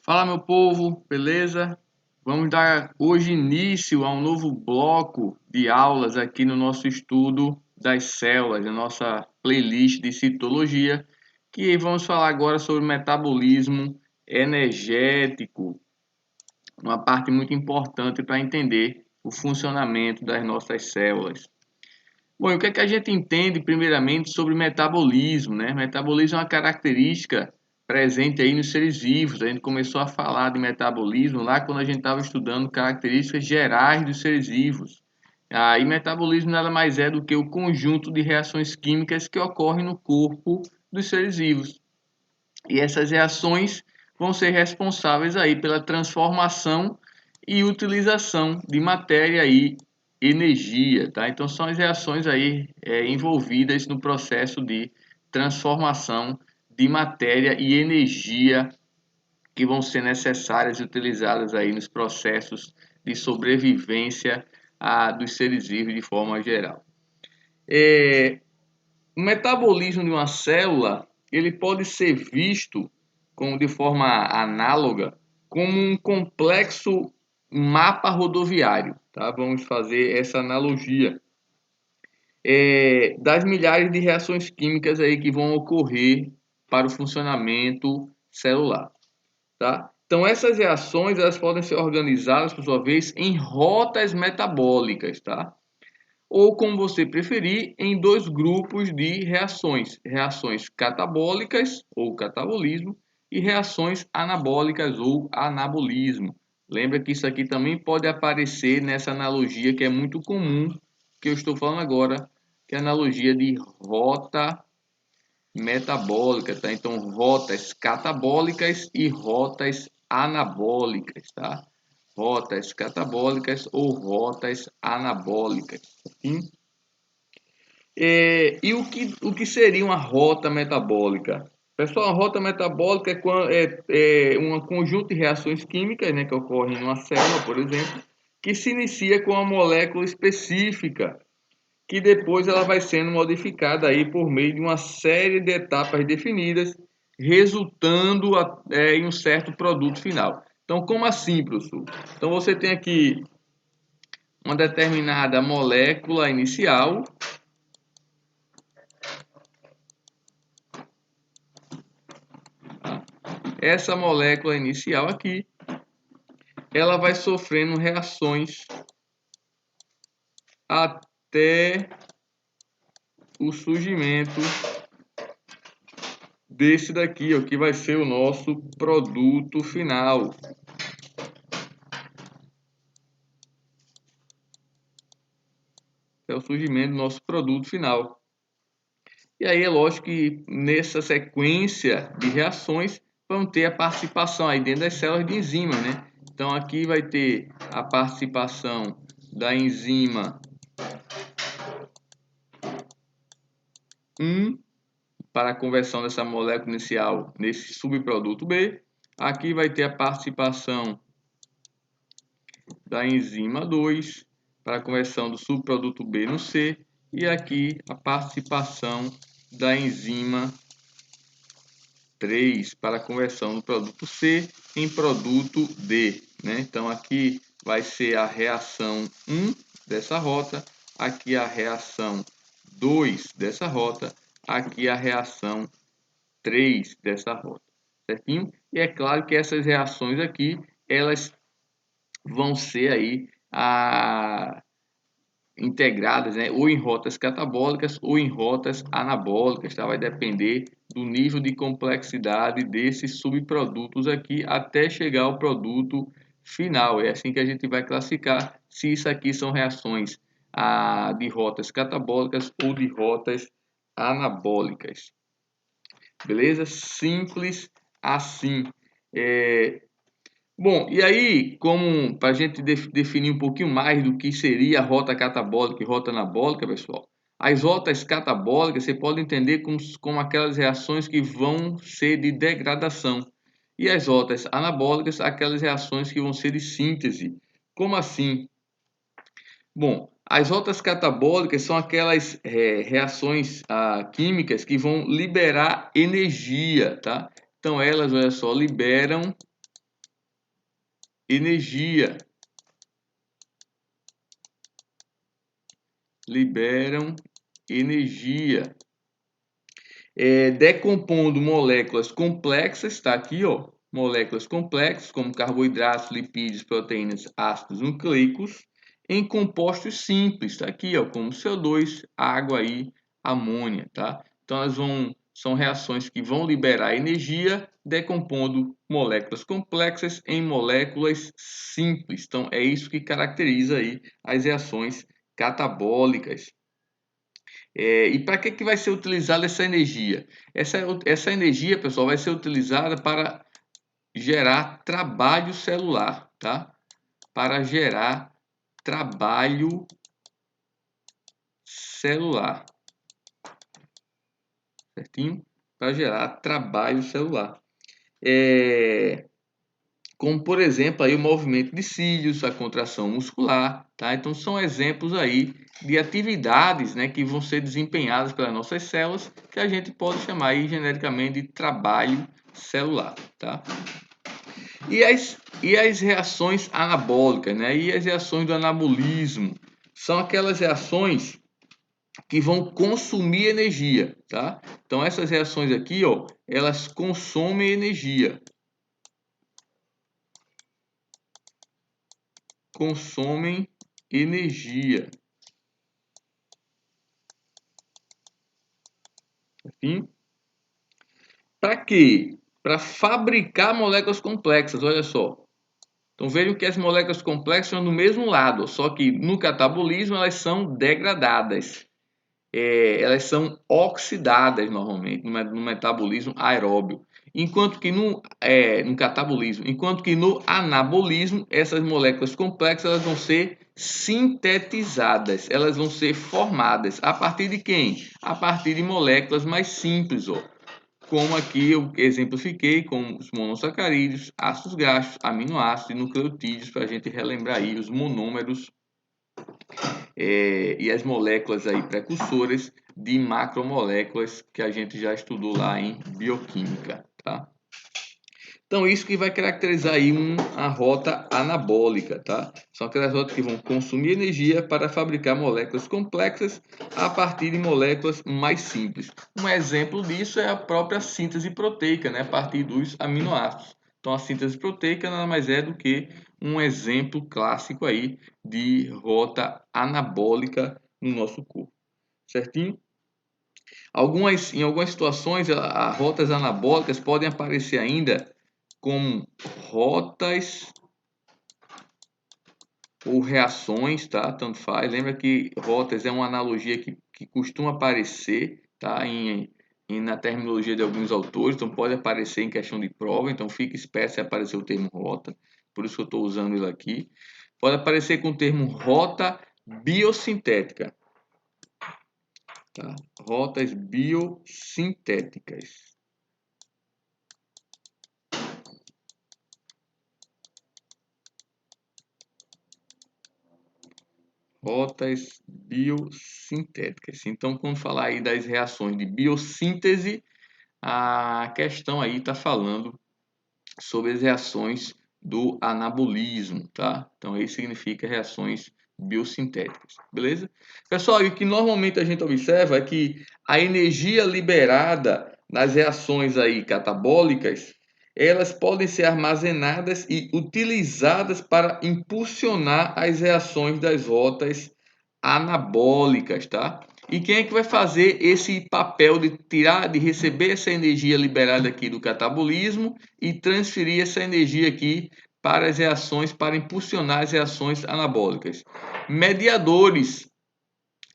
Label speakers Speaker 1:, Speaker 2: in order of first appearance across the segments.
Speaker 1: Fala, meu povo, beleza? Vamos dar hoje início a um novo bloco de aulas aqui no nosso estudo das células, na nossa playlist de citologia, que vamos falar agora sobre metabolismo energético, uma parte muito importante para entender o funcionamento das nossas células. Bom, e o que é que a gente entende primeiramente sobre metabolismo, né? Metabolismo é uma característica presente aí nos seres vivos. A gente começou a falar de metabolismo lá quando a gente estava estudando características gerais dos seres vivos. E metabolismo nada mais é do que o conjunto de reações químicas que ocorrem no corpo dos seres vivos. E essas reações vão ser responsáveis aí pela transformação e utilização de matéria e energia, tá? Então são as reações aí envolvidas no processo de transformação de matéria e energia que vão ser necessárias e utilizadas aí nos processos de sobrevivência dos seres vivos de forma geral. O metabolismo de uma célula, ele pode ser visto de forma análoga como um complexo mapa rodoviário, tá? Vamos fazer essa analogia das milhares de reações químicas aí que vão ocorrer para o funcionamento celular, tá? Então essas reações elas podem ser organizadas por sua vez em rotas metabólicas, tá? Ou, como você preferir, em dois grupos de reações: reações catabólicas ou catabolismo e reações anabólicas ou anabolismo. Lembra que isso aqui também pode aparecer nessa analogia que é muito comum que eu estou falando agora, que é a analogia de rota metabólica, tá? Então, rotas catabólicas e rotas anabólicas, tá? Rotas catabólicas ou rotas anabólicas. Sim? E o que seria uma rota metabólica? Pessoal, a rota metabólica é um conjunto de reações químicas, né, que ocorrem em uma célula, por exemplo, que se inicia com uma molécula específica, que depois ela vai sendo modificada aí por meio de uma série de etapas definidas, resultando em um certo produto final. Então, como assim, professor? Então, você tem aqui uma determinada molécula inicial. Essa molécula inicial aqui, ela vai sofrendo reações até o surgimento desse daqui, ó, que vai ser o nosso produto final. É o surgimento do nosso produto final. E aí é lógico que nessa sequência de reações vão ter a participação aí dentro das células de enzimas, né? Então aqui vai ter a participação da enzima 1 para a conversão dessa molécula inicial nesse subproduto B. Aqui vai ter a participação da enzima 2 para a conversão do subproduto B no C. E aqui a participação da enzima 3 para a conversão do produto C em produto D, né? Então aqui vai ser a reação 1 dessa rota, aqui a reação 2 dessa rota, aqui a reação 3 dessa rota, certinho? E é claro que essas reações aqui, elas vão ser aí integradas, né, ou em rotas catabólicas ou em rotas anabólicas, tá? Vai depender do nível de complexidade desses subprodutos aqui até chegar ao produto final. É assim que a gente vai classificar se isso aqui são reações de rotas catabólicas ou de rotas anabólicas. Beleza? Simples assim. Bom, e aí, como para a gente definir um pouquinho mais do que seria a rota catabólica e rota anabólica, pessoal, as rotas catabólicas você pode entender como aquelas reações que vão ser de degradação, e as rotas anabólicas, aquelas reações que vão ser de síntese. Como assim? Bom, as rotas catabólicas são aquelas reações químicas que vão liberar energia, tá? Então elas, olha só, liberam energia. Liberam energia. Decompondo moléculas complexas, está aqui, ó, moléculas complexas, como carboidratos, lipídios, proteínas, ácidos nucleicos, em compostos simples, está aqui, ó, como CO2, água e amônia, tá? Então, são reações que vão liberar energia decompondo moléculas complexas em moléculas simples. Então, é isso que caracteriza aí as reações catabólicas. E para que vai ser utilizada essa energia? Essa energia, pessoal, vai ser utilizada para gerar trabalho celular, tá? Para gerar trabalho celular, certinho? Para gerar trabalho celular. Como, por exemplo, aí o movimento de cílios, a contração muscular, tá? Então, são exemplos aí de atividades, né, que vão ser desempenhadas pelas nossas células, que a gente pode chamar aí genericamente de trabalho celular, tá? E as reações anabólicas, né? E as reações do anabolismo são aquelas reações que vão consumir energia, tá? Então, essas reações aqui, ó, elas consomem energia. Consomem energia. Enfim, para quê? Para fabricar moléculas complexas, olha só. Então vejam que as moléculas complexas são do mesmo lado, só que no catabolismo elas são degradadas. Elas são oxidadas normalmente no metabolismo aeróbio. Enquanto que no catabolismo, enquanto que no anabolismo, essas moléculas complexas elas vão ser sintetizadas, elas vão ser formadas. A partir de quem? A partir de moléculas mais simples, ó. Como aqui eu exemplifiquei com os monossacarídeos, ácidos graxos, aminoácidos e nucleotídeos, para a gente relembrar aí os monômeros e as moléculas aí precursoras de macromoléculas que a gente já estudou lá em bioquímica, tá? Então, isso que vai caracterizar aí uma rota anabólica, tá? São aquelas rotas que vão consumir energia para fabricar moléculas complexas a partir de moléculas mais simples. Um exemplo disso é a própria síntese proteica, né? A partir dos aminoácidos. Então, a síntese proteica nada mais é do que um exemplo clássico aí de rota anabólica no nosso corpo, certinho? Em algumas situações, as rotas anabólicas podem aparecer ainda como rotas ou reações, tá? Tanto faz. Lembra que rotas é uma analogia que costuma aparecer, tá? Na terminologia de alguns autores, então pode aparecer em questão de prova, então fique esperto se aparecer o termo rota, por isso que eu estou usando ele aqui. Pode aparecer com o termo rota biosintética, tá? Rotas biosintéticas. Rotas biosintéticas. Então, quando falar aí das reações de biossíntese, a questão aí está falando sobre as reações do anabolismo, tá? Então, isso significa reações biosintéticas, beleza? Pessoal, e o que normalmente a gente observa é que a energia liberada nas reações aí catabólicas, elas podem ser armazenadas e utilizadas para impulsionar as reações das rotas anabólicas, tá? E quem é que vai fazer esse papel de de receber essa energia liberada aqui do catabolismo e transferir essa energia aqui para as reações, para impulsionar as reações anabólicas? Mediadores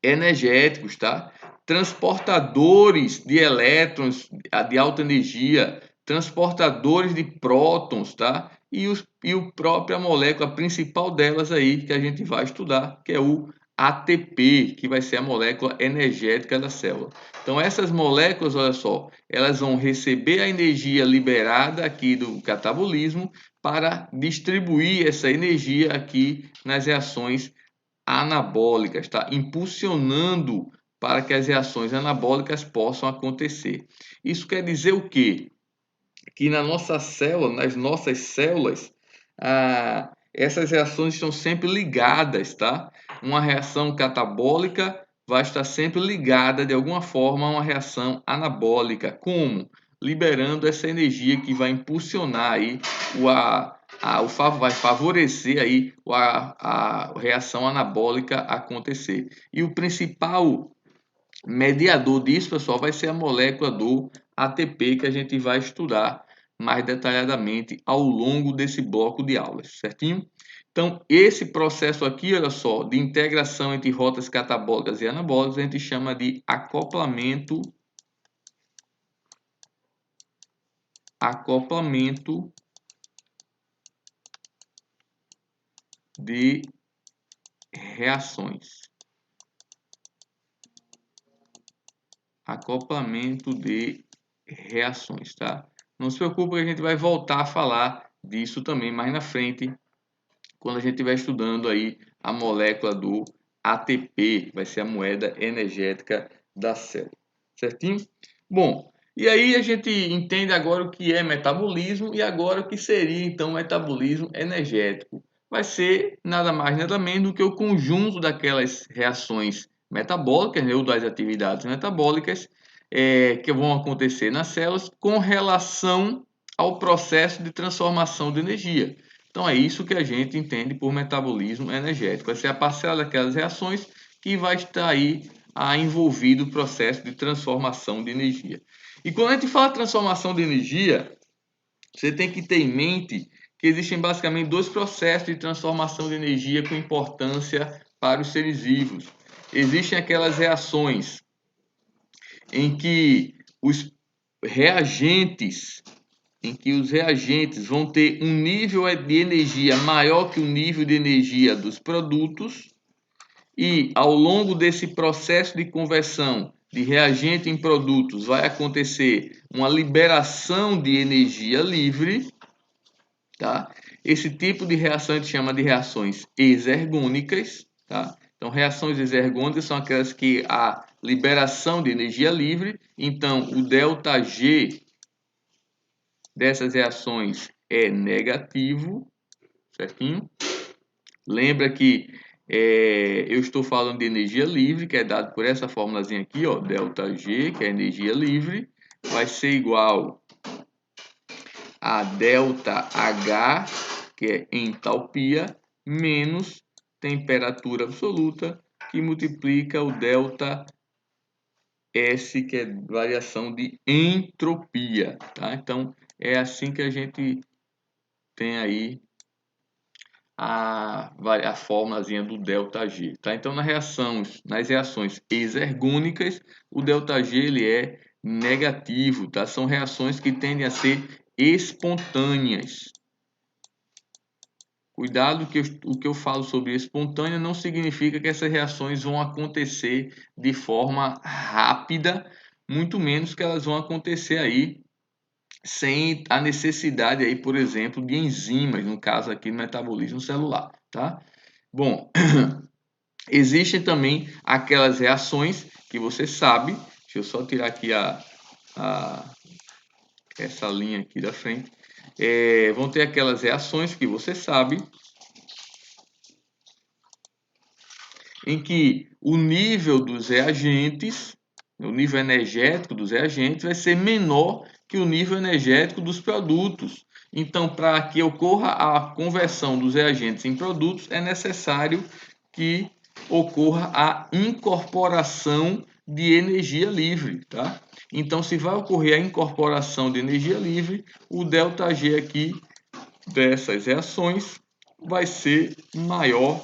Speaker 1: energéticos, tá? Transportadores de elétrons de alta energia, transportadores de prótons, tá? E o própria molécula principal delas aí que a gente vai estudar, que é o ATP, que vai ser a molécula energética da célula. Então essas moléculas, olha só, elas vão receber a energia liberada aqui do catabolismo para distribuir essa energia aqui nas reações anabólicas, tá? Impulsionando para que as reações anabólicas possam acontecer. Isso quer dizer o quê? Que na nossa célula, nas nossas células, essas reações estão sempre ligadas, tá? Uma reação catabólica vai estar sempre ligada de alguma forma a uma reação anabólica. Como? Liberando essa energia que vai impulsionar aí vai favorecer aí a reação anabólica acontecer. E o principal mediador disso, pessoal, vai ser a molécula do ATP, que a gente vai estudar mais detalhadamente ao longo desse bloco de aulas, certinho? Então, esse processo aqui, olha só, de integração entre rotas catabólicas e anabólicas, a gente chama de acoplamento de reações. Acoplamento de reações, tá? Não se preocupe que a gente vai voltar a falar disso também mais na frente, quando a gente estiver estudando aí a molécula do ATP, vai ser a moeda energética da célula, certinho? Bom, e aí a gente entende agora o que é metabolismo e agora o que seria então metabolismo energético. Vai ser nada mais nada menos do que o conjunto daquelas reações metabólicas, né, ou das atividades metabólicas que vão acontecer nas células com relação ao processo de transformação de energia. Então é isso que a gente entende por metabolismo energético. Vai ser a parcela daquelas reações que vai estar aí envolvido o processo de transformação de energia. E quando a gente fala transformação de energia, você tem que ter em mente que existem basicamente dois processos de transformação de energia com importância para os seres vivos. Existem aquelas reações em que os reagentes vão ter um nível de energia maior que o nível de energia dos produtos e ao longo desse processo de conversão de reagente em produtos vai acontecer uma liberação de energia livre, tá? Esse tipo de reação a gente chama de reações exergônicas, tá? Então, reações exergônicas são aquelas que há liberação de energia livre. Então, o ΔG dessas reações é negativo, certinho? Lembra que eu estou falando de energia livre, que é dado por essa formulazinha aqui, ó, ΔG, que é energia livre, vai ser igual a ΔH, que é entalpia, menos temperatura absoluta, que multiplica o ΔS, que é variação de entropia, tá? Então, é assim que a gente tem aí a formulazinha do ΔG, tá? Então, nas reações exergônicas, o ΔG ele é negativo, tá? São reações que tendem a ser espontâneas. Cuidado que o que eu falo sobre espontânea não significa que essas reações vão acontecer de forma rápida, muito menos que elas vão acontecer aí sem a necessidade aí, por exemplo, de enzimas, no caso aqui do metabolismo celular, tá? Bom, existem também aquelas reações que você sabe, deixa eu só tirar aqui essa linha aqui da frente, vão ter aquelas reações que você sabe em que o nível dos reagentes, o nível energético dos reagentes vai ser menor que o nível energético dos produtos. Então, para que ocorra a conversão dos reagentes em produtos, é necessário que ocorra a incorporação de energia livre, tá? Então, se vai ocorrer a incorporação de energia livre, o ΔG aqui dessas reações vai ser maior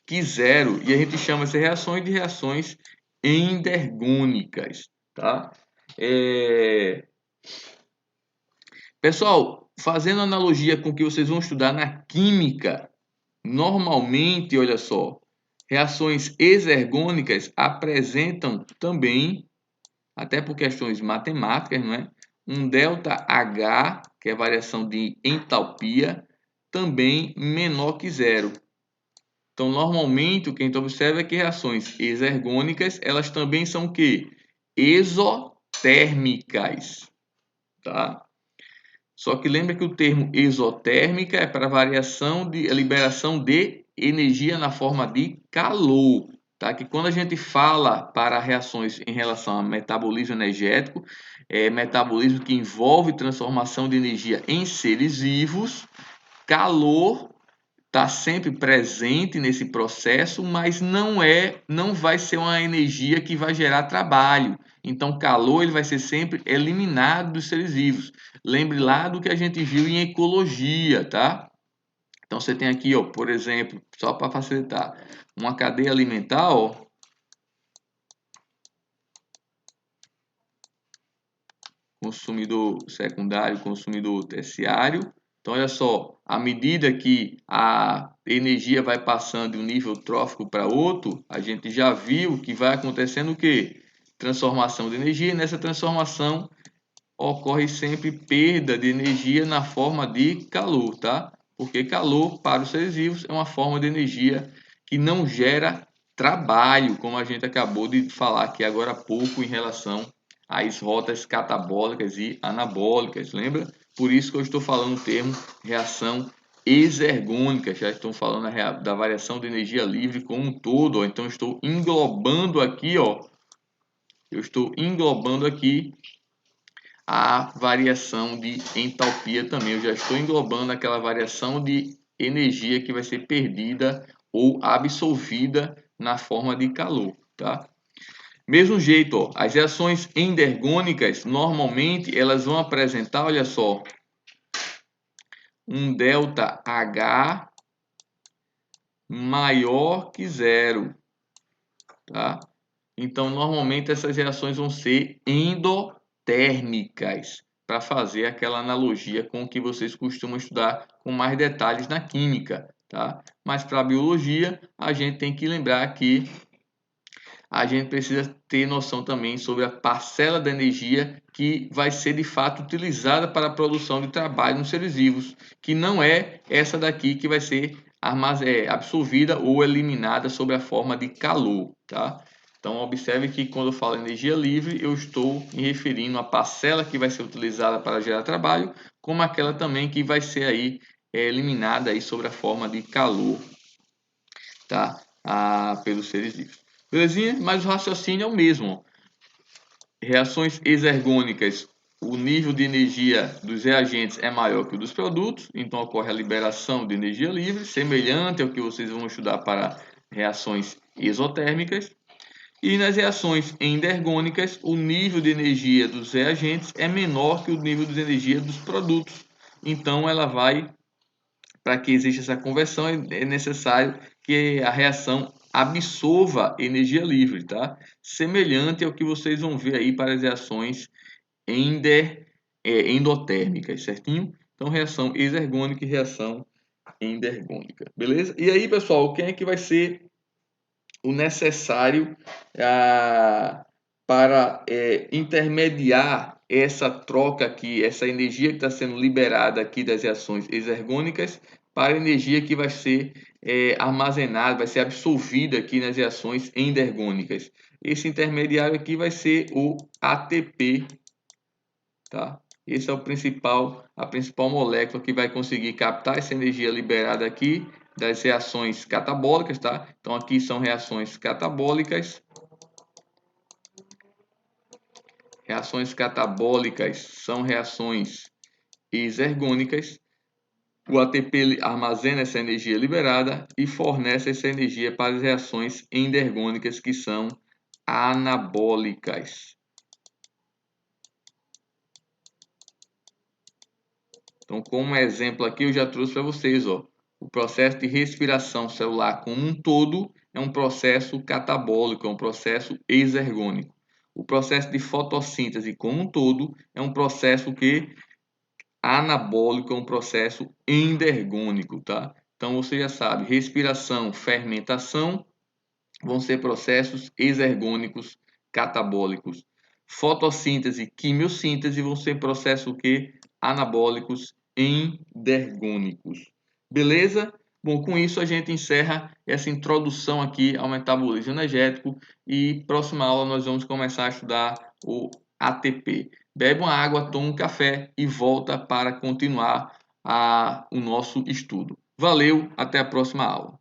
Speaker 1: que zero. E a gente chama essas reações de reações endergônicas, tá? Pessoal, fazendo analogia com o que vocês vão estudar na química, normalmente, olha só, reações exergônicas apresentam também, até por questões matemáticas, não é? Um ΔH, que é a variação de entalpia, também menor que zero. Então, normalmente, o que a gente observa é que reações exergônicas, elas também são o quê? Exotérmicas, tá? Só que lembra que o termo exotérmica é para liberação de energia na forma de calor. Tá? Que quando a gente fala para reações em relação a metabolismo energético, metabolismo que envolve transformação de energia em seres vivos, calor está sempre presente nesse processo, mas não vai ser uma energia que vai gerar trabalho. Então, calor ele vai ser sempre eliminado dos seres vivos. Lembre lá do que a gente viu em ecologia, tá? Então, você tem aqui, ó, por exemplo, só para facilitar, uma cadeia alimentar, ó, consumidor secundário, consumidor terciário. Então, olha só, à medida que a energia vai passando de um nível trófico para outro, a gente já viu que vai acontecendo o quê? Transformação de energia, e nessa transformação ocorre sempre perda de energia na forma de calor, tá? Porque calor para os seres vivos é uma forma de energia que não gera trabalho, como a gente acabou de falar aqui agora há pouco em relação às rotas catabólicas e anabólicas, lembra? Por isso que eu estou falando o termo reação exergônica, já estou falando da variação de energia livre como um todo, ó. Então estou englobando aqui, ó, eu estou englobando aqui a variação de entalpia também. Eu já estou englobando aquela variação de energia que vai ser perdida ou absorvida na forma de calor, tá? Mesmo jeito, ó, as reações endergônicas, normalmente elas vão apresentar, olha só, um ΔH maior que zero, tá? Então, normalmente essas reações vão ser endotérmicas, para fazer aquela analogia com o que vocês costumam estudar com mais detalhes na química, tá? Mas para a biologia, a gente tem que lembrar que a gente precisa ter noção também sobre a parcela da energia que vai ser de fato utilizada para a produção de trabalho nos seres vivos, que não é essa daqui que vai ser absorvida ou eliminada sob a forma de calor, tá? Então observe que quando eu falo energia livre, eu estou me referindo à parcela que vai ser utilizada para gerar trabalho, como aquela também que vai ser aí eliminada aí sob a forma de calor, tá? Pelos seres vivos. Belezinha? Mas o raciocínio é o mesmo. Reações exergônicas, o nível de energia dos reagentes é maior que o dos produtos, então ocorre a liberação de energia livre, semelhante ao que vocês vão estudar para reações exotérmicas. E nas reações endergônicas, o nível de energia dos reagentes é menor que o nível de energia dos produtos. Então ela vai, para que exista essa conversão, é necessário que a reação absorva energia livre, tá? Semelhante ao que vocês vão ver aí para as reações endotérmicas, certinho? Então, reação exergônica e reação endergônica, beleza? E aí, pessoal, quem é que vai ser o necessário para intermediar essa troca aqui, essa energia que está sendo liberada aqui das reações exergônicas para a energia que vai ser armazenada, vai ser absorvida aqui nas reações endergônicas. Esse intermediário aqui vai ser o ATP, tá? Esse é a principal molécula que vai conseguir captar essa energia liberada aqui das reações catabólicas, tá? Então aqui são reações catabólicas. Reações catabólicas são reações exergônicas. O ATP armazena essa energia liberada e fornece essa energia para as reações endergônicas, que são anabólicas. Então, como exemplo aqui, eu já trouxe para vocês, ó, o processo de respiração celular como um todo é um processo catabólico, é um processo exergônico. O processo de fotossíntese como um todo é um processo anabólico, é um processo endergônico, tá? Então, você já sabe, respiração, fermentação vão ser processos exergônicos catabólicos. Fotossíntese, quimiossíntese vão ser processos anabólicos endergônicos. Beleza? Bom, com isso a gente encerra essa introdução aqui ao metabolismo energético e próxima aula nós vamos começar a estudar ATP. Bebe uma água, toma um café e volta para continuar o nosso estudo. Valeu, até a próxima aula.